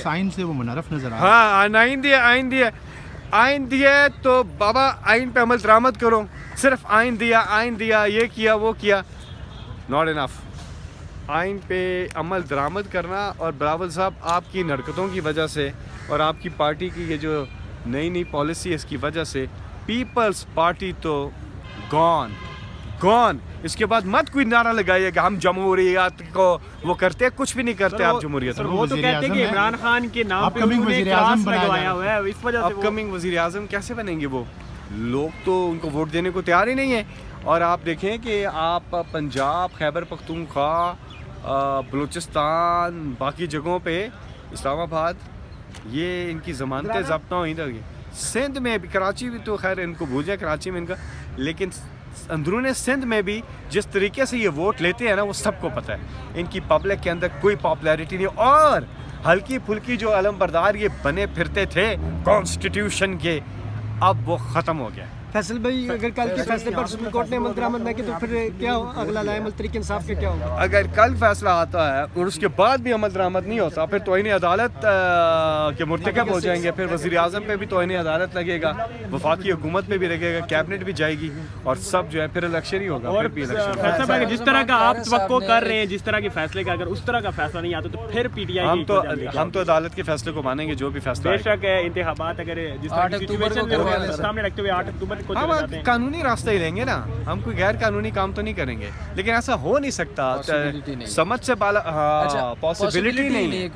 آئین سے وہ منحرف نظر آ رہا ہاں آئین دیا ہے تو بابا آئین پہ عمل درآمد کرو. صرف آئین دیا یہ کیا وہ کیا, ناٹ انف. آئین پہ عمل درآمد کرنا. اور بلاول صاحب آپ کی حرکتوں کی وجہ سے اور آپ کی پارٹی کی یہ جو نئی پالیسی ہے اس کی وجہ سے پیپلز پارٹی تو گون. اس کے بعد مت کوئی نعرہ لگائیے کہ ہم جمہوریت کو وہ کرتے, کچھ بھی نہیں کرتے آپ جمہوریت. وہ تو کہتے ہیں کہ عمران خان کے نام پہ انہوں نے کلاس لگوایا ہوا ہے, اس وجہ سے اپ کمنگ وزیر اعظم کیسے بنیں گے وہ لوگ؟ تو ان کو ووٹ دینے کو تیار ہی نہیں ہے. اور آپ دیکھیں کہ آپ پنجاب, خیبر پختونخوا, بلوچستان, باقی جگہوں پہ, اسلام آباد, یہ ان کی ضمانتیں ضبط ہوئی تھیں. سندھ میں بھی, کراچی بھی تو خیر ان کو بھوجیں, کراچی میں ان کا, لیکن اندرون سندھ میں بھی جس طریقے سے یہ ووٹ لیتے ہیں نا وہ سب کو پتہ ہے. ان کی پبلک کے اندر کوئی پاپولیرٹی نہیں. اور ہلکی پھلکی جو علم بردار یہ بنے پھرتے تھے کانسٹیٹیوشن کے, اب وہ ختم ہو گیا. فیصل بھائی, اگر کل کے فیصلے پر سپریم کورٹ نے عمل درآمد نہ کیا تو پھر کیا اگلا لائے عمل طریق انصاف کا کیا ہوگا؟ اگر کل فیصلہ آتا ہے اور اس کے بعد بھی عمل درآمد نہیں ہوتا, پھر توہین عدالت کے مرتکب ہو جائیں گے. پھر وزیر اعظم پہ بھی توہین عدالت لگے گا, وفاقی حکومت پہ بھی لگے گا, کیبنٹ بھی جائے گی, اور سب جو ہے پھر الیکشن ہی ہوگا. اور فیصل بھائی جس طرح کا آپ توقع کر رہے ہیں, جس طرح کے فیصلے کا, اگر اس طرح کا فیصلہ نہیں آتا تو پھر پی ٹی آئی ہم تو عدالت کے فیصلے کو مانیں گے جو بھی فیصلہ. بے شک ہے, انتخابات اگر جس طرح کی سچویشن کو سامنے رکھتے ہوئے 8 اکتوبر کو جاتے ہیں, قانونی راستہ ہی لیں گے نا, ہم کوئی غیر قانونی کام تو نہیں کریں گے. لیکن ایسا ہو نہیں سکتا, سمجھ سے بالا, پاسبلٹی نہیں ہے.